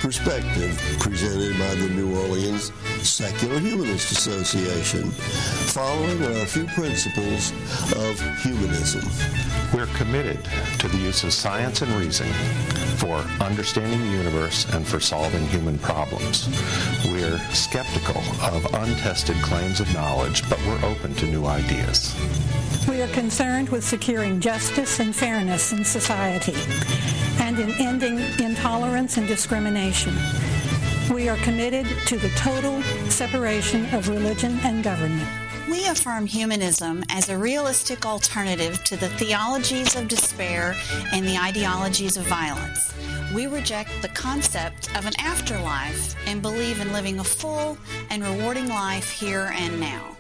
perspective presented by the New Orleans Secular Humanist Association, following a few principles of humanism. We're committed to the use of science and reason for understanding the universe and for solving human problems. We're skeptical of untested claims of knowledge, but we're open to new ideas. We are concerned with securing justice and fairness in society and in ending intolerance and discrimination. We are committed to the total separation of religion and government. We affirm humanism as a realistic alternative to the theologies of despair and the ideologies of violence. We reject the concept of an afterlife and believe in living a full and rewarding life here and now.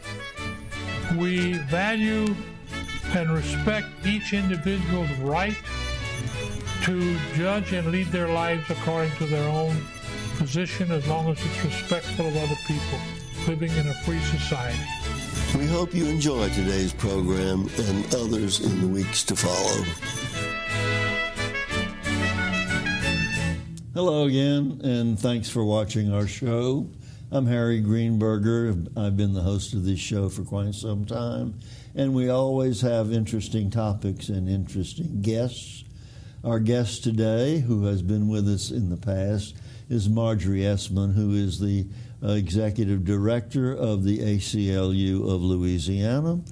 We value and respect each individual's right to judge and lead their lives according to their own position, as long as it's respectful of other people living in a free society. We hope you enjoy today's program and others in the weeks to follow. Hello again, and thanks for watching our show. I'm Harry Greenberger. I've been the host of this show for quite some time, and we always have interesting topics and interesting guests. Our guest today, who has been with us in the past, is Marjorie Esman, who is the Executive Director of the ACLU of Louisiana.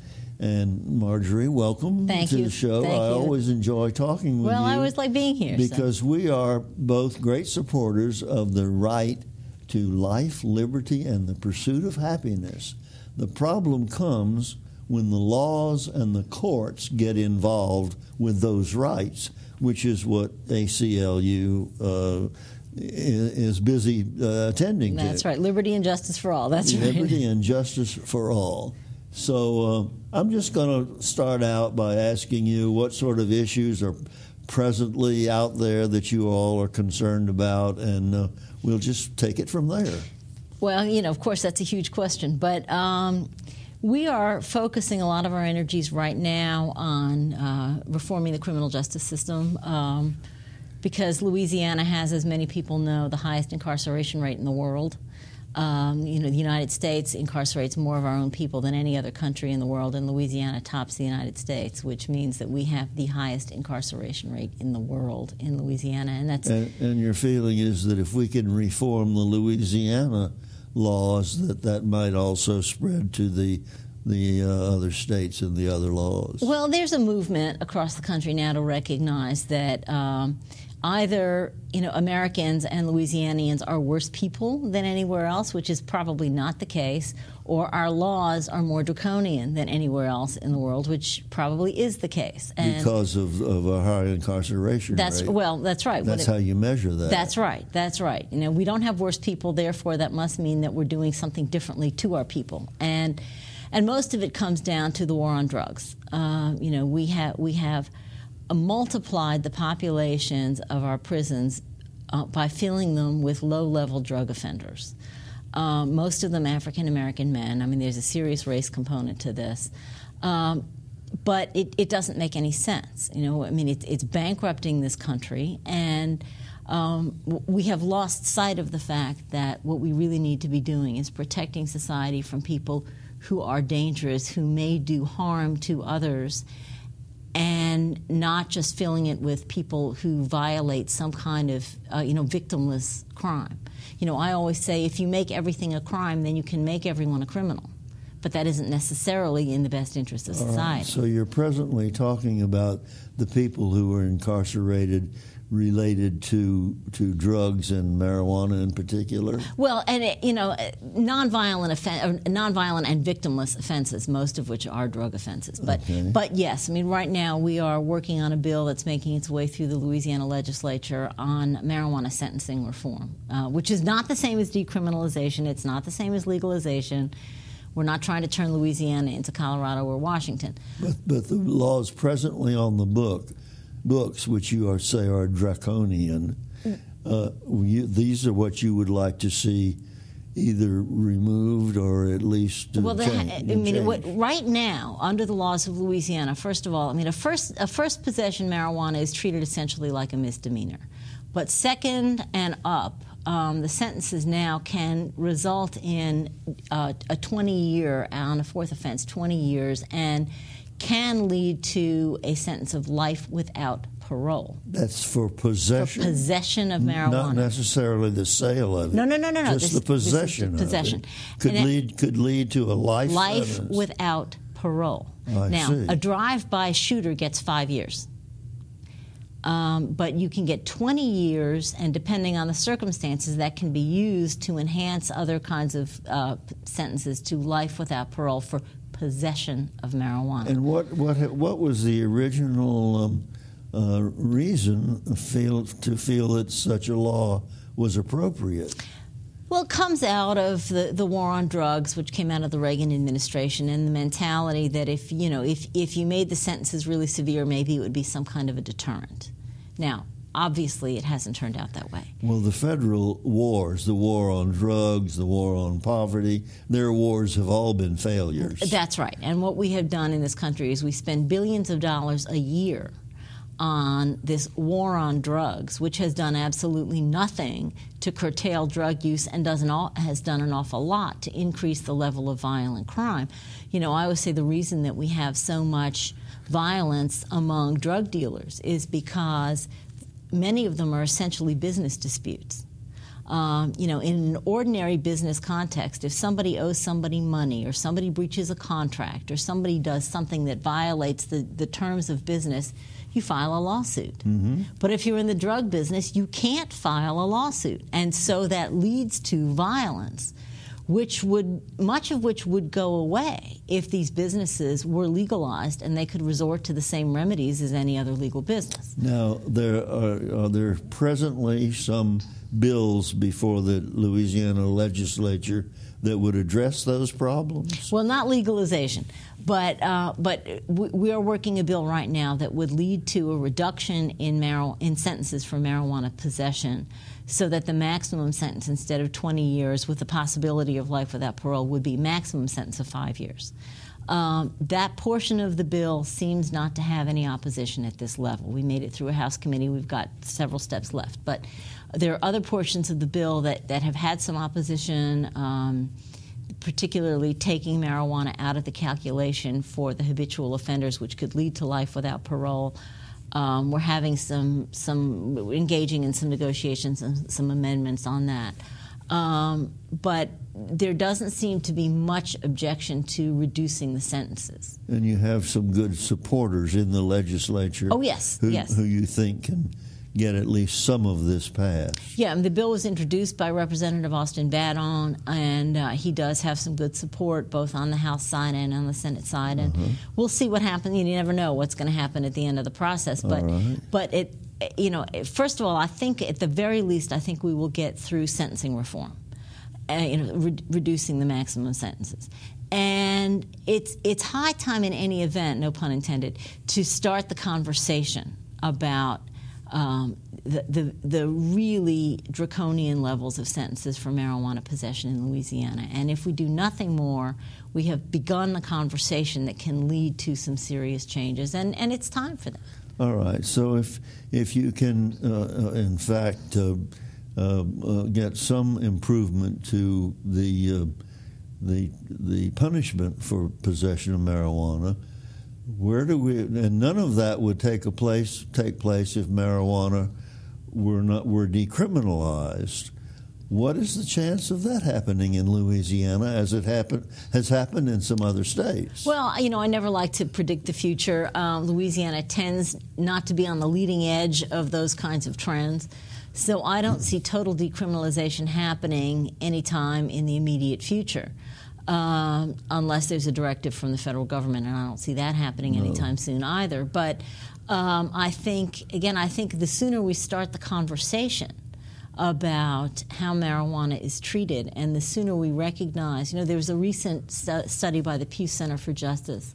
And Marjorie, welcome to the show. I always enjoy talking with you. Well, I always like being here. Because we are both great supporters of the right to life, liberty, and the pursuit of happiness. The problem comes when the laws and the courts get involved with those rights, which is what ACLU is busy attending to. That's right. Liberty and justice for all. That's right. Liberty and justice for all. So I'm just going to start out by asking you what sort of issues are presently out there that you all are concerned about, and we'll just take it from there. Well, of course, that's a huge question, but we are focusing a lot of our energies right now on reforming the criminal justice system because Louisiana has, as many people know, the highest incarceration rate in the world. The United States incarcerates more of our own people than any other country in the world, and Louisiana tops the United States, which means that we have the highest incarceration rate in the world in Louisiana. And your feeling is that if we can reform the Louisiana laws, that might also spread to the other states and the other laws. Well, there's a movement across the country now to recognize that either Americans and Louisianians are worse people than anywhere else, which is probably not the case, or our laws are more draconian than anywhere else in the world, which probably is the case. And because of a high incarceration rate. Well, that's right. That's how you measure that. That's right. That's right. We don't have worse people, therefore that must mean that we're doing something differently to our people. And most of it comes down to the war on drugs. We have multiplied the populations of our prisons by filling them with low-level drug offenders. Most of them African-American men. There's a serious race component to this. But it doesn't make any sense. It's bankrupting this country, and we have lost sight of the fact that what we really need to be doing is protecting society from people who are dangerous, who may do harm to others, and not just filling it with people who violate some kind of, victimless crime. I always say if you make everything a crime, then you can make everyone a criminal. But that isn't necessarily in the best interest of society. Right. So you're presently talking about the people who are incarcerated related to drugs and marijuana in particular? Well, and nonviolent and victimless offenses, most of which are drug offenses. But yes, right now we are working on a bill that's making its way through the Louisiana legislature on marijuana sentencing reform, which is not the same as decriminalization. It's not the same as legalization. We're not trying to turn Louisiana into Colorado or Washington. But the laws presently on the books, which you say are draconian, these are what you would like to see either removed or at least changed. Right now, under the laws of Louisiana, first of all, a first possession marijuana is treated essentially like a misdemeanor. But second and up, the sentences now can result in a 20-year, on a fourth offense, 20 years, and can lead to a sentence of life without parole. That's for possession? For possession of marijuana. Not necessarily the sale of it. No. Just the possession of it. Could lead to a life sentence. Sentence. Without parole. I see. A drive-by shooter gets 5 years. But you can get 20 years, and depending on the circumstances, that can be used to enhance other kinds of sentences to life without parole for possession of marijuana. And what was the original reason to feel that such a law was appropriate? Well, it comes out of the war on drugs, which came out of the Reagan administration, and the mentality that if you made the sentences really severe, maybe it would be some kind of a deterrent. Now, obviously, it hasn't turned out that way. Well, the federal wars, the war on drugs, the war on poverty, their wars have all been failures. That's right. And what we have done in this country is we spend billions of dollars a year on this war on drugs, which has done absolutely nothing to curtail drug use and has done an awful lot to increase the level of violent crime. I always say the reason that we have so much violence among drug dealers is because many of them are essentially business disputes. In an ordinary business context, if somebody owes somebody money or somebody breaches a contract or somebody does something that violates the terms of business, you file a lawsuit. Mm-hmm. But if you're in the drug business, you can't file a lawsuit. And so that leads to violence, much of which would go away if these businesses were legalized and they could resort to the same remedies as any other legal business. Now, are there presently some bills before the Louisiana legislature that would address those problems? Well, not legalization, but we are working a bill right now that would lead to a reduction in sentences for marijuana possession, so that the maximum sentence, instead of 20 years with the possibility of life without parole, would be maximum sentence of 5 years. That portion of the bill seems not to have any opposition at this level. We made it through a House committee. We've got several steps left. But there are other portions of the bill that have had some opposition, particularly taking marijuana out of the calculation for the habitual offenders, which could lead to life without parole. We're having engaging in some negotiations and some amendments on that. But there doesn't seem to be much objection to reducing the sentences. And you have some good supporters in the legislature. Oh, yes, yes. Who you think can get at least some of this passed. Yeah, and the bill was introduced by Representative Austin Badon, and he does have some good support both on the House side and on the Senate side. And we'll see what happens. You never know what's going to happen at the end of the process. But it, first of all, I think at the very least, I think we will get through sentencing reform, reducing the maximum sentences. And it's high time in any event, no pun intended, to start the conversation about the really draconian levels of sentences for marijuana possession in Louisiana. And if we do nothing more, we have begun the conversation that can lead to some serious changes, and it's time for that. All right. So if you can, in fact, get some improvement to the punishment for possession of marijuana, where do we? And none of that would take place if marijuana were decriminalized. What is the chance of that happening in Louisiana, as has happened in some other states? Well, I never like to predict the future. Louisiana tends not to be on the leading edge of those kinds of trends. So I don't see total decriminalization happening anytime in the immediate future. Unless there's a directive from the federal government, and I don't see that happening anytime soon either. But I think the sooner we start the conversation about how marijuana is treated, and the sooner we recognize, there was a recent study by the Pew Center for Justice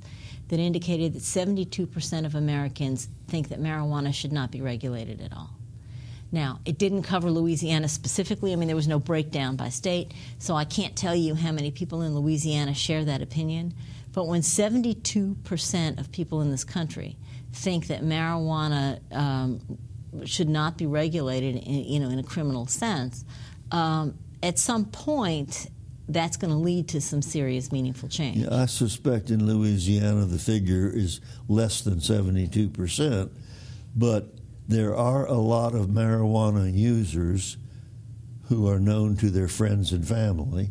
that indicated that 72% of Americans think that marijuana should not be regulated at all. Now, it didn't cover Louisiana specifically. There was no breakdown by state, so I can't tell you how many people in Louisiana share that opinion. But when 72% of people in this country think that marijuana should not be regulated in a criminal sense, at some point, that's going to lead to some serious, meaningful change. Yeah, I suspect in Louisiana the figure is less than 72%, but there are a lot of marijuana users who are known to their friends and family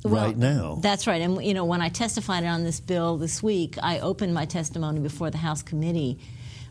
right now. That's right. And, when I testified on this bill this week, I opened my testimony before the House committee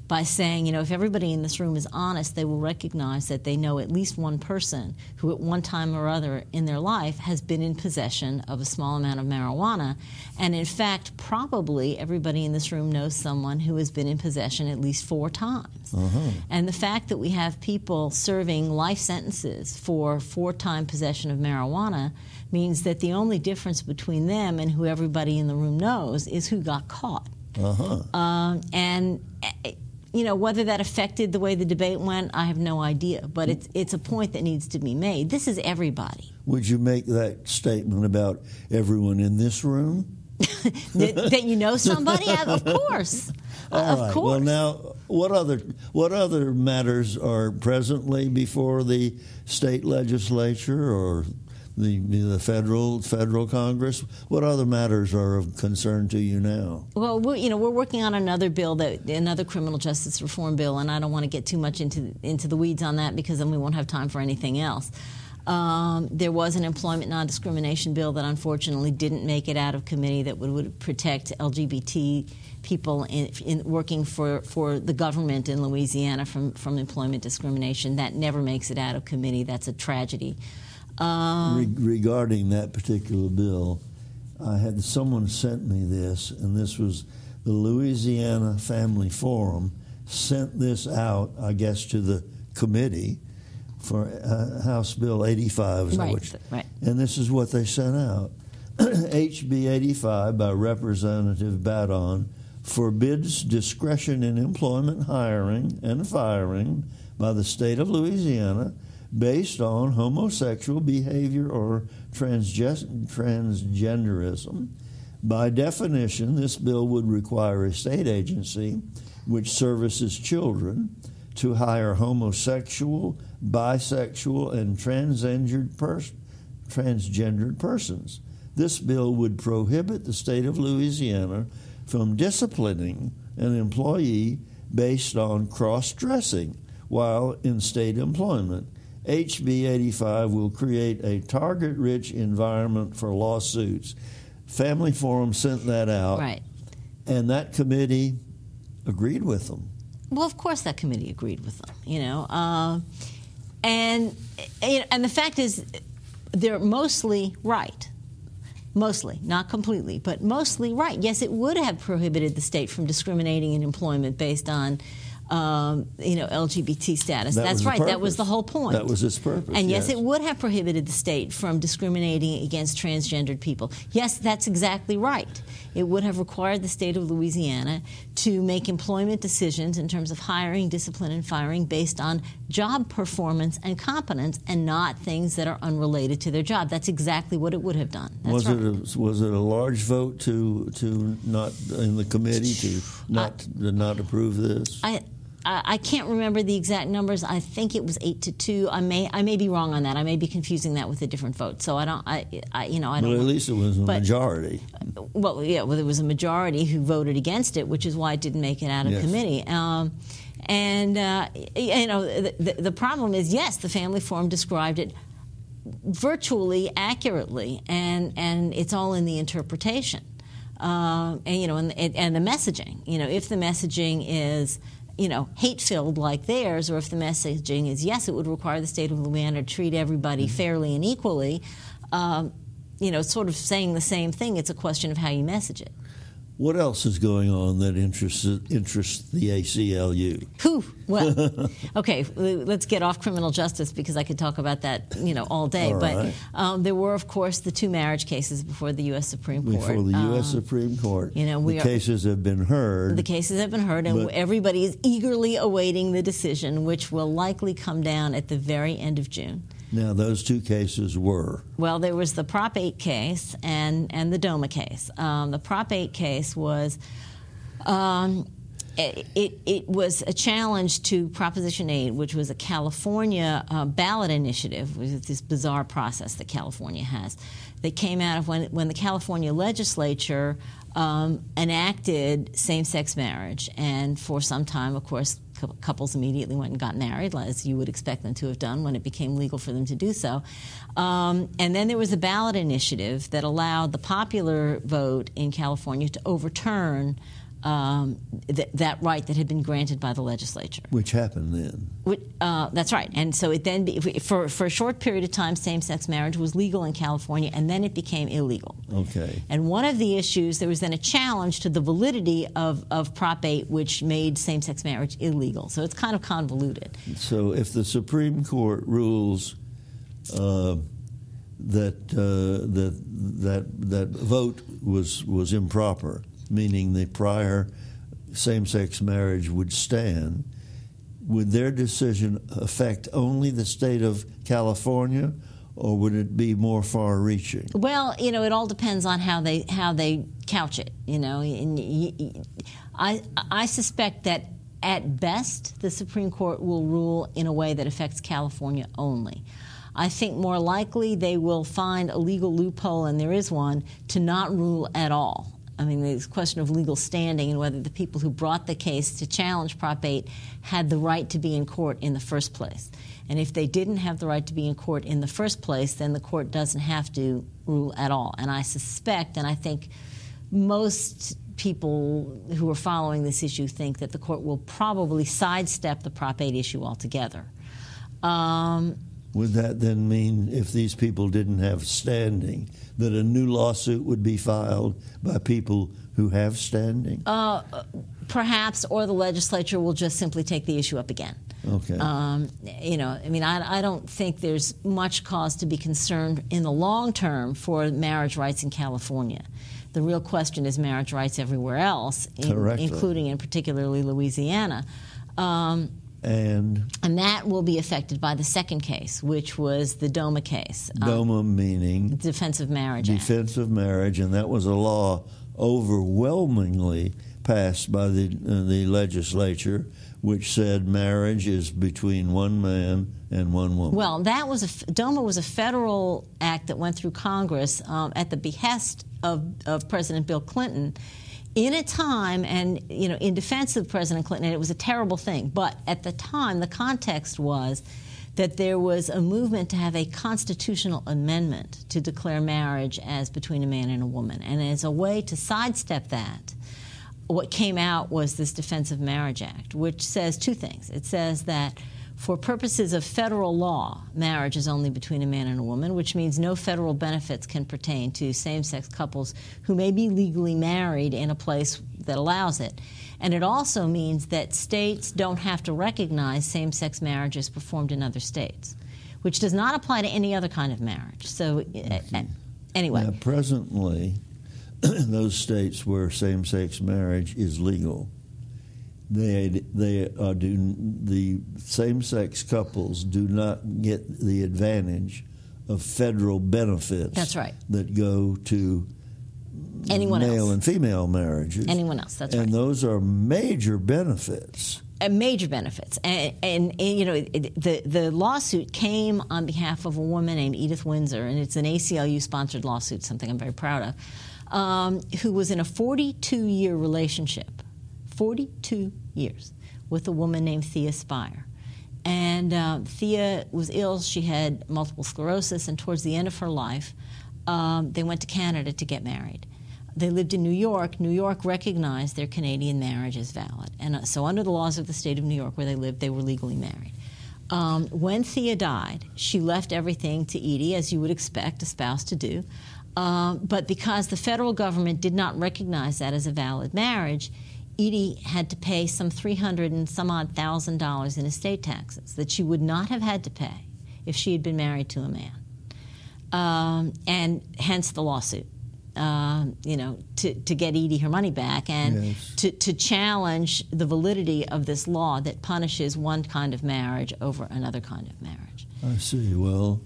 by saying, if everybody in this room is honest, they will recognize that they know at least one person who at one time or other in their life has been in possession of a small amount of marijuana. And in fact, probably everybody in this room knows someone who has been in possession at least 4 times. Uh-huh. And the fact that we have people serving life sentences for 4-time possession of marijuana means that the only difference between them and who everybody in the room knows is who got caught. Uh-huh. Whether that affected the way the debate went, I have no idea. But it's a point that needs to be made. This is everybody. Would you make that statement about everyone in this room? that you know somebody? Of course. All right. Well, now, what other matters are presently before the state legislature or the federal Congress? What other matters are of concern to you now? Well, we're working on another bill, another criminal justice reform bill, and I don't want to get too much into the weeds on that because then we won't have time for anything else. There was an employment non-discrimination bill that unfortunately didn't make it out of committee that would protect LGBT people in working for the government in Louisiana from employment discrimination. That never makes it out of committee. That's a tragedy. Regarding that particular bill, I had someone sent me this, and this was the Louisiana Family Forum sent this out, I guess, to the committee for House Bill 85. Right. And this is what they sent out. HB 85 by Representative Badon forbids discretion in employment hiring and firing by the state of Louisiana based on homosexual behavior or transgenderism. By definition, this bill would require a state agency which services children to hire homosexual, bisexual, and transgendered persons. This bill would prohibit the state of Louisiana from disciplining an employee based on cross-dressing while in state employment. HB 85 will create a target-rich environment for lawsuits. Family Forum sent that out, right, and that committee agreed with them. Well, of course that committee agreed with them, and the fact is they're mostly right. Mostly, not completely, but mostly right. Yes, it would have prohibited the state from discriminating in employment based on LGBT status. That's right. That was the whole point. That was its purpose. And yes, it would have prohibited the state from discriminating against transgendered people. Yes, that's exactly right. It would have required the state of Louisiana to make employment decisions in terms of hiring, discipline, and firing based on job performance and competence and not things that are unrelated to their job. That's exactly what it would have done. That's right. Was it a large vote to not in the committee to not approve this? I can't remember the exact numbers. I think it was 8-2. I may be wrong on that. I may be confusing that with a different vote. So I don't. I don't. But at least it was a majority. Well, there was a majority who voted against it, which is why it didn't make it out of committee. The problem is, yes, the Family Forum described it virtually accurately, and it's all in the interpretation, and the messaging. If the messaging is hate-filled like theirs, or if the messaging is, yes, it would require the state of Louisiana to treat everybody fairly and equally, it's sort of saying the same thing. It's a question of how you message it. What else is going on that interests the ACLU? Well, okay, let's get off criminal justice because I could talk about that, all day. All right. But there were, of course, the 2 marriage cases before the U.S. Supreme Court. Before the U.S. Supreme Court. The cases have been heard. The cases have been heard, and everybody is eagerly awaiting the decision, which will likely come down at the very end of June. Now, those 2 cases were? Well, there was the Prop 8 case and the DOMA case. The Prop 8 case was It was a challenge to Proposition 8, which was a California ballot initiative, which is this bizarre process that California has, that came out of when the California legislature enacted same-sex marriage. And for some time, of course, couples immediately went and got married, as you would expect them to have done when it became legal for them to do so. And then there was a ballot initiative that allowed the popular vote in California to overturn that right that had been granted by the legislature. Which happened then. That's right. And so it then, for a short period of time, same-sex marriage was legal in California, and then it became illegal. Okay. And one of the issues, there was then a challenge to the validity of Prop 8, which made same-sex marriage illegal. So it's kind of convoluted. So if the Supreme Court rules that vote was improper, meaning the prior same-sex marriage would stand, would their decision affect only the state of California, or would it be more far-reaching? Well, it all depends on how they couch it. And I suspect that at best the Supreme Court will rule in a way that affects California only. I think more likely they will find a legal loophole, and there is one, to not rule at all. I mean, there's a question of legal standing and whether the people who brought the case to challenge Prop 8 had the right to be in court in the first place. And if they didn't have the right to be in court in the first place, then the court doesn't have to rule at all. And I suspect, and I think most people who are following this issue think that the court will probably sidestep the Prop 8 issue altogether. Would that then mean, if these people didn't have standing, that a new lawsuit would be filed by people who have standing? Perhaps, or the legislature will just simply take the issue up again. Okay. I don't think there's much cause to be concerned in the long term for marriage rights in California. The real question is marriage rights everywhere else, including and particularly Louisiana. And that will be affected by the second case, which was the DOMA case. DOMA meaning? Defense of Marriage Act. Defense of Marriage, and that was a law overwhelmingly passed by the legislature, which said marriage is between one man and one woman. Well, DOMA was a federal act that went through Congress at the behest of President Bill Clinton, in a time, and in defense of President Clinton, and it was a terrible thing, but at the time the context was that there was a movement to have a constitutional amendment to declare marriage as between a man and a woman. And as a way to sidestep that, what came out was this Defense of Marriage Act, which says two things. It says that for purposes of federal law, marriage is only between a man and a woman, which means no federal benefits can pertain to same-sex couples who may be legally married in a place that allows it. And it also means that states don't have to recognize same-sex marriages performed in other states, which does not apply to any other kind of marriage. So, anyway. Now, presently, those states where same-sex marriage is legal, the same-sex couples do not get the advantage of federal benefits. That's right. That go to anyone male else. And female marriages. Anyone else, that's right. And those are major benefits. Major benefits. And the lawsuit came on behalf of a woman named Edith Windsor, and it's an ACLU-sponsored lawsuit, something I'm very proud of, who was in a 42-year relationship, 42 years, with a woman named Thea Spire. And Thea was ill. She had multiple sclerosis, and towards the end of her life, they went to Canada to get married. They lived in New York. New York recognized their Canadian marriage as valid. And so under the laws of the state of New York where they lived, they were legally married. When Thea died, she left everything to Edie, as you would expect a spouse to do. But because the federal government did not recognize that as a valid marriage, Edie had to pay some $300,000 and some odd in estate taxes that she would not have had to pay if she had been married to a man. And hence the lawsuit, to get Edie her money back and yes. to challenge the validity of this law that punishes one kind of marriage over another kind of marriage. I see. Well,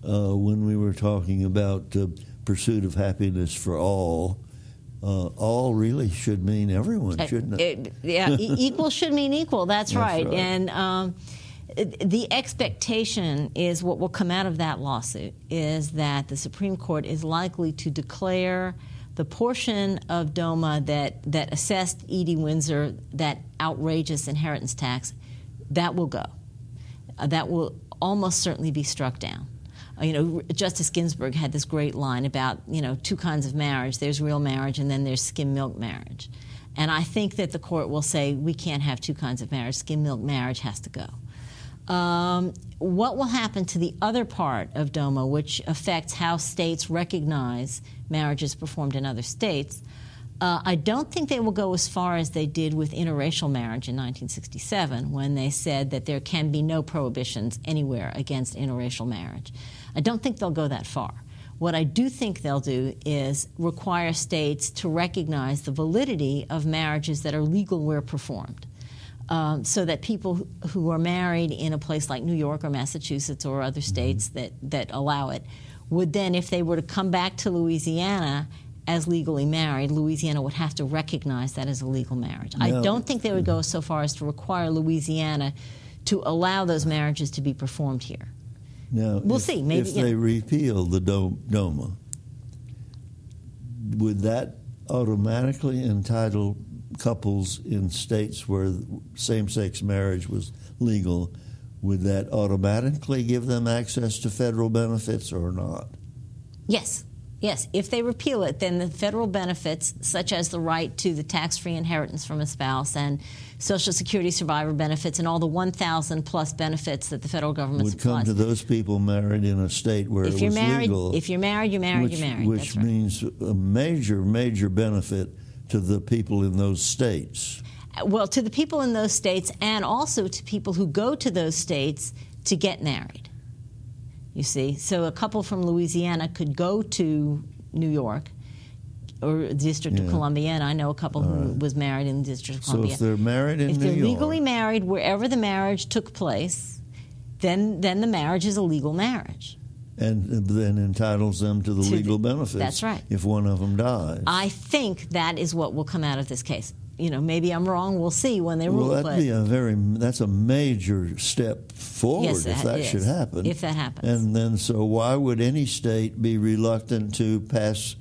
when we were talking about pursuit of happiness for all, all really should mean everyone, shouldn't it? Equal should mean equal. That's right. And the expectation is what will come out of that lawsuit is that the Supreme Court is likely to declare the portion of DOMA that assessed E.D. Windsor that outrageous inheritance tax, that will go. That will almost certainly be struck down. Justice Ginsburg had this great line about, two kinds of marriage. There's real marriage and then there's skim milk marriage. And I think that the court will say we can't have two kinds of marriage. Skim milk marriage has to go. What will happen to the other part of DOMA, which affects how states recognize marriages performed in other states, I don't think they will go as far as they did with interracial marriage in 1967 when they said that there can be no prohibitions anywhere against interracial marriage. I don't think they'll go that far. What I do think they'll do is require states to recognize the validity of marriages that are legal where performed. So that people who are married in a place like New York or Massachusetts or other states that allow it would then, if they were to come back to Louisiana as legally married, Louisiana would have to recognize that as a legal marriage. No. I don't think they would go so far as to require Louisiana to allow those marriages to be performed here. Now, we'll see. Maybe if they repeal the DOMA, would that automatically entitle couples in states where same-sex marriage was legal, would that automatically give them access to federal benefits or not? Yes. Yes. If they repeal it, then the federal benefits, such as the right to the tax-free inheritance from a spouse and Social Security survivor benefits and all the 1,000-plus benefits that the federal government would come to those people married in a state where it was legal. If you're married, you're married, you're married. Which means a major, major benefit to the people in those states. Well, to the people in those states and also to people who go to those states to get married. You see, so a couple from Louisiana could go to New York or the District of Columbia, and I know a couple who was married in the District of Columbia. So if they're married in New York, if they're legally married wherever the marriage took place, then the marriage is a legal marriage. And then entitles them to the legal benefits. That's right. If one of them dies. I think that is what will come out of this case. Maybe I'm wrong. We'll see when they rule. Well, that's a major step forward if that should happen. If that happens. And then, so why would any state be reluctant to pass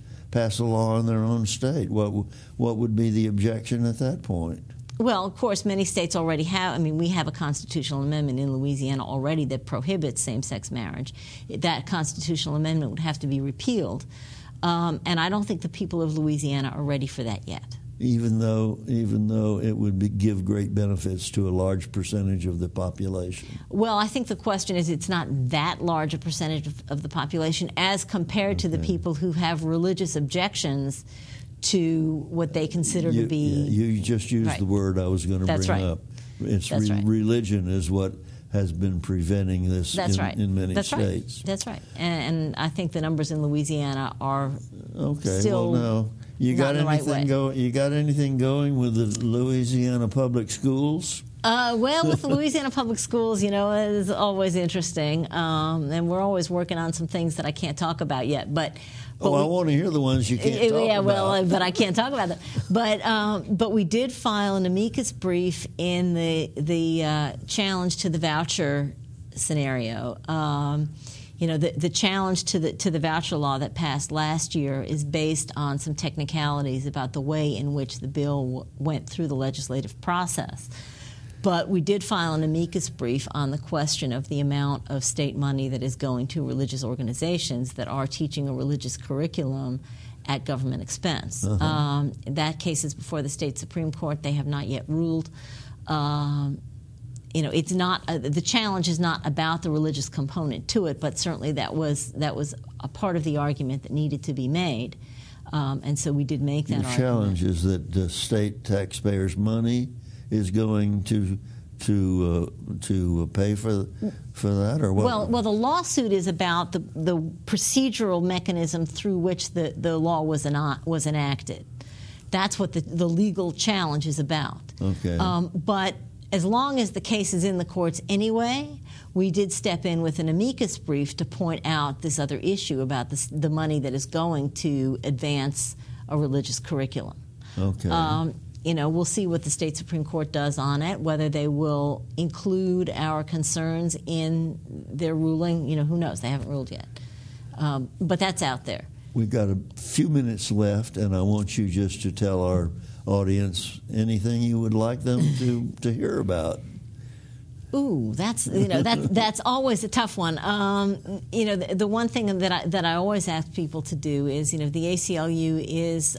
a law in their own state? What would be the objection at that point? Well, of course, many states already have. We have a constitutional amendment in Louisiana already that prohibits same-sex marriage. That constitutional amendment would have to be repealed. And I don't think the people of Louisiana are ready for that yet. Even though it would give great benefits to a large percentage of the population? Well, I think the question is it's not that large a percentage of the population as compared to the people who have religious objections to what they consider to be... You just used the word I was going to bring up. It's religion is what has been preventing this in many states. Right. That's right. And I think the numbers in Louisiana are still... Well, no. You got anything going with the Louisiana public schools? With the Louisiana public schools, it's always interesting, and we're always working on some things that I can't talk about yet. But I want to hear the ones you can't talk about. But I can't talk about them. But we did file an amicus brief in the challenge to the voucher scenario. The challenge to the voucher law that passed last year is based on some technicalities about the way in which the bill went through the legislative process. But we did file an amicus brief on the question of the amount of state money that is going to religious organizations that are teaching a religious curriculum at government expense. That case is before the state Supreme Court. They have not yet ruled. It's not the challenge is not about the religious component to it, but certainly that was a part of the argument that needed to be made, and so we did make that argument. The challenge is that the state taxpayers' money is going to pay for that, or what? Well, the lawsuit is about the procedural mechanism through which the law was enacted. That's what the legal challenge is about. Okay. But as long as the case is in the courts anyway, we did step in with an amicus brief to point out this other issue about the money that is going to advance a religious curriculum. Okay. We'll see what the state Supreme Court does on it, whether they will include our concerns in their ruling. Who knows? They haven't ruled yet. But that's out there. We've got a few minutes left, and I want you just to tell our audience anything you would like them to hear about. Ooh, that's that's always a tough one. The one thing that I always ask people to do is, the ACLU is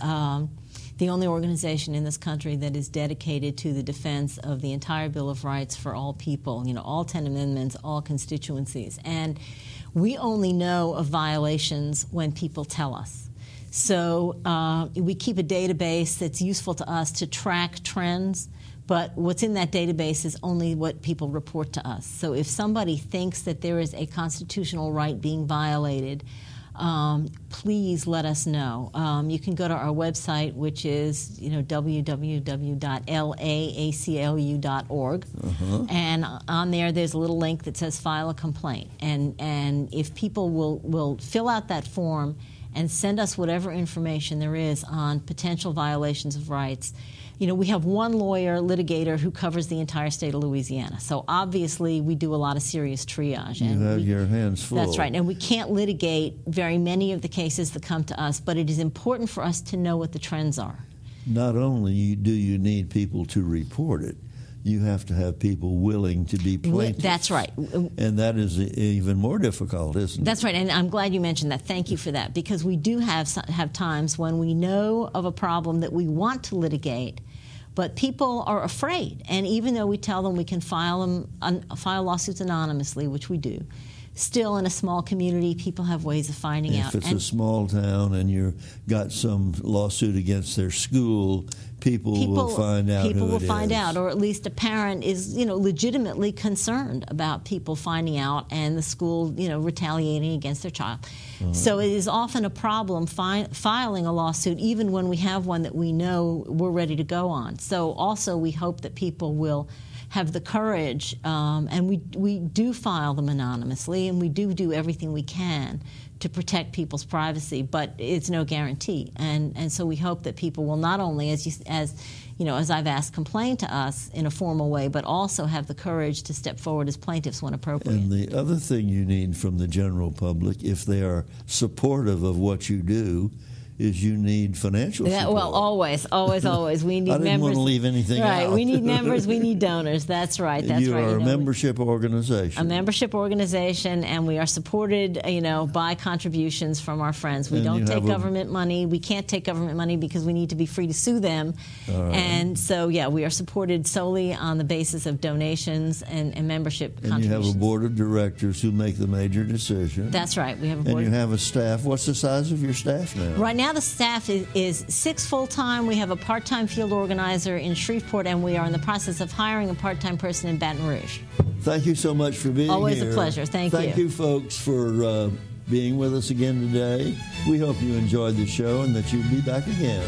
the only organization in this country that is dedicated to the defense of the entire Bill of Rights for all people. All 10 amendments, all constituencies, and we only know of violations when people tell us. So we keep a database that's useful to us to track trends, but what's in that database is only what people report to us. So if somebody thinks that there is a constitutional right being violated, please let us know. You can go to our website, which is www.laaclu.org, and on there's a little link that says file a complaint. And if people will fill out that form and send us whatever information there is on potential violations of rights. We have one lawyer, litigator, who covers the entire state of Louisiana. So obviously we do a lot of serious triage. You have your hands full. That's right. And we can't litigate very many of the cases that come to us, but it is important for us to know what the trends are. Not only do you need people to report it, you have to have people willing to be plaintiffs. That's right. And that is even more difficult, isn't it? That's right, and I'm glad you mentioned that. Thank you for that, because we do have times when we know of a problem that we want to litigate, but people are afraid. And even though we tell them we can file lawsuits anonymously, which we do, still in a small community, people have ways of finding out. If it's a small town and you've got some lawsuit against their school, people will find out People who will it find is. out, or at least a parent is, legitimately concerned about people finding out and the school, retaliating against their child. So it is often a problem filing a lawsuit, even when we have one that we know we're ready to go on. So also we hope that people will have the courage, and we do file them anonymously, and we do everything we can to protect people's privacy, but it's no guarantee. And so we hope that people will not only, as I've asked, complain to us in a formal way, but also have the courage to step forward as plaintiffs when appropriate. And the other thing you need from the general public, if they are supportive of what you do, is you need financial support. Well, always. We need members. I didn't want to leave anything out. Right, we need members, we need donors. That's right. You are a membership organization. A membership organization, and we are supported, by contributions from our friends. We don't take government money. We can't take government money because we need to be free to sue them. Right. And so, we are supported solely on the basis of donations and membership contributions. And you have a board of directors who make the major decision. That's right. We have a board. And you have a staff. What's the size of your staff now? Right now the staff is 6 full-time. We have a part-time field organizer in Shreveport, and we are in the process of hiring a part-time person in Baton Rouge. Thank you so much for being Always here. a pleasure. Thank you. Thank you, folks, for being with us again today. We hope you enjoyed the show and that you'll be back again.